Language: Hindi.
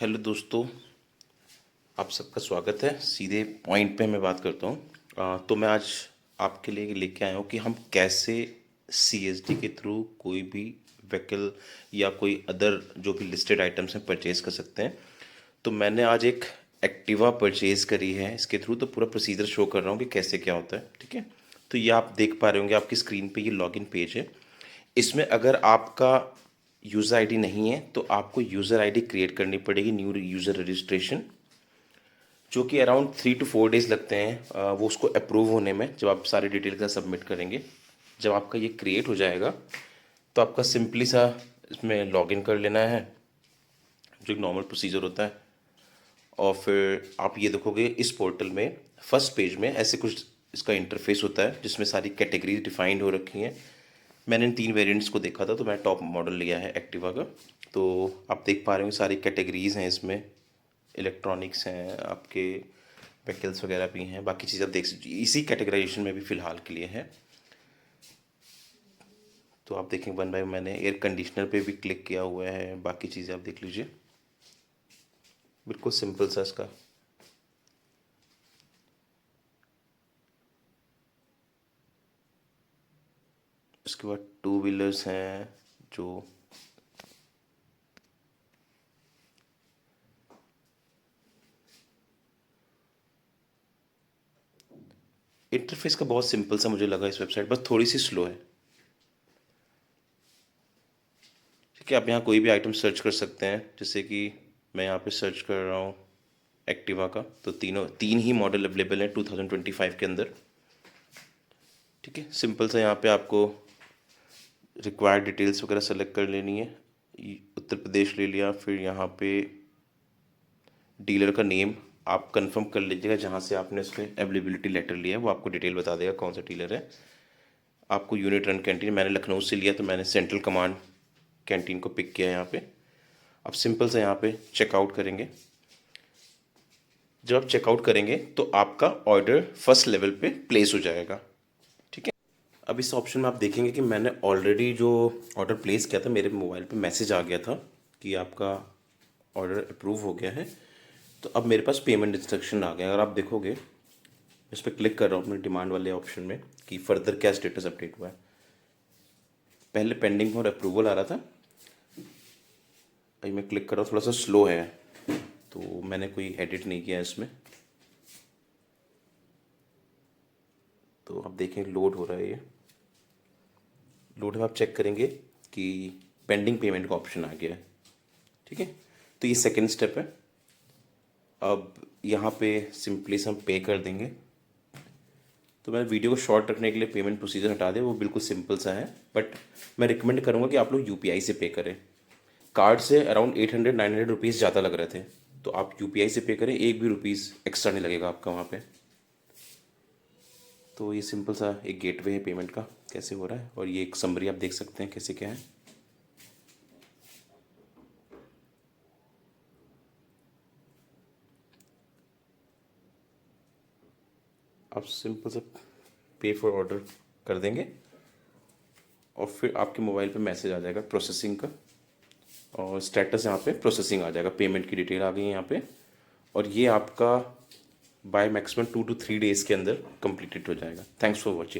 हेलो दोस्तों, आप सबका स्वागत है। सीधे पॉइंट पे मैं बात करता हूँ। तो मैं आज आपके लिए लेके आया हूँ कि हम कैसे सीएसडी के थ्रू कोई भी व्हीकल या कोई अदर जो भी लिस्टेड आइटम्स हैं परचेज़ कर सकते हैं। तो मैंने आज एक एक्टिवा परचेज़ करी है इसके थ्रू, तो पूरा प्रोसीजर शो कर रहा हूँ कि कैसे क्या होता है। ठीक है, तो ये आप देख पा रहे होंगे आपकी स्क्रीन पे, ये लॉगिन पेज है। इसमें अगर आपका यूज़र आईडी नहीं है तो आपको यूज़र आईडी क्रिएट करनी पड़ेगी, न्यू यूज़र रजिस्ट्रेशन, जो कि अराउंड 3 to 4 डेज़ लगते हैं वो उसको अप्रूव होने में, जब आप सारी डिटेल का सबमिट करेंगे। जब आपका ये क्रिएट हो जाएगा तो आपका सिंपली सा इसमें लॉगिन कर लेना है, जो एक नॉर्मल प्रोसीजर होता है। और फिर आप ये देखोगे इस पोर्टल में फर्स्ट पेज में ऐसे कुछ इसका इंटरफेस होता है जिसमें सारी कैटेगरीज डिफाइंड हो रखी हैं। मैंने इन 3 वेरिएंट्स को देखा था, तो मैं टॉप मॉडल लिया है एक्टिवा का। तो आप देख पा रहे हो सारी कैटेगरीज हैं इसमें, इलेक्ट्रॉनिक्स हैं, आपके व्हीकल्स वगैरह भी हैं, बाकी चीज़ आप देख सकते, इसी कैटेगराइजेशन में भी फ़िलहाल के लिए है। तो आप देखें वन बाय मैंने एयर कंडीशनर पे भी क्लिक किया हुआ है, बाकी चीज़ें आप देख लीजिए। बिल्कुल सिंपल सा इसका। उसके बाद टू व्हीलर्स हैं जो इंटरफेस का बहुत सिंपल सा मुझे लगा इस वेबसाइट, बस थोड़ी सी स्लो है। ठीक है, आप यहाँ कोई भी आइटम सर्च कर सकते हैं, जैसे कि मैं यहाँ पे सर्च कर रहा हूँ एक्टिवा का, तो तीन ही मॉडल अवेलेबल है 2025 के अंदर। ठीक है, सिंपल सा यहाँ पे आपको रिक्वायर्ड डिटेल्स वगैरह सेलेक्ट कर लेनी है। उत्तर प्रदेश ले लिया, फिर यहाँ पे डीलर का नेम आप कंफर्म कर लीजिएगा, जहाँ से आपने उसके अवेलेबिलिटी लेटर लिया है वो आपको डिटेल बता देगा कौन सा डीलर है। आपको यूनिट रन कैंटीन, मैंने लखनऊ से लिया तो मैंने सेंट्रल कमांड कैंटीन को पिक किया यहाँ पे। अब सिंपल से यहाँ पे चेकआउट करेंगे। जब आप चेकआउट करेंगे तो आपका ऑर्डर फर्स्ट लेवल पे प्लेस हो जाएगा। ठीक है, अब इस ऑप्शन में आप देखेंगे कि मैंने ऑलरेडी जो ऑर्डर प्लेस किया था, मेरे मोबाइल पे मैसेज आ गया था कि आपका ऑर्डर अप्रूव हो गया है। तो अब मेरे पास पेमेंट इंस्ट्रक्शन आ गया। अगर आप देखोगे, इस पर क्लिक कर रहा हूँ अपने डिमांड वाले ऑप्शन में कि फर्दर क्या स्टेटस अपडेट हुआ है। पहले पेंडिंग और अप्रूवल आ रहा था, अभी मैं क्लिक कर रहा हूँ, थोड़ा सा स्लो है, तो मैंने कोई एडिट नहीं किया इसमें। तो आप देखें लोड हो रहा है, ये लोड है। आप चेक करेंगे कि पेंडिंग पेमेंट का ऑप्शन आ गया है। ठीक है, तो ये सेकेंड स्टेप है। अब यहाँ पे सिंपली से हम पे कर देंगे। तो मैं वीडियो को शॉर्ट रखने के लिए पेमेंट प्रोसीजर हटा दें, वो बिल्कुल सिंपल सा है, बट मैं रिकमेंड करूँगा कि आप लोग यूपीआई से पे करें। कार्ड से अराउंड 800-900 रुपीज़ ज़्यादा लग रहे थे, तो आप यूपीआई से पे करें, एक भी रुपीज़ एक्स्ट्रा नहीं लगेगा आपका वहाँ पे। तो ये सिंपल सा एक गेटवे है पेमेंट का, कैसे हो रहा है, और ये एक समरी आप देख सकते हैं कैसे क्या है। आप सिंपल सा पे फॉर ऑर्डर कर देंगे और फिर आपके मोबाइल पे मैसेज आ जाएगा प्रोसेसिंग का, और स्टेटस यहाँ पे प्रोसेसिंग आ जाएगा, पेमेंट की डिटेल आ गई है यहाँ पे, और ये आपका बाय मैक्सिमम 2 to 3 डेज़ के अंदर कंप्लीटेड हो जाएगा। Thanks for watching.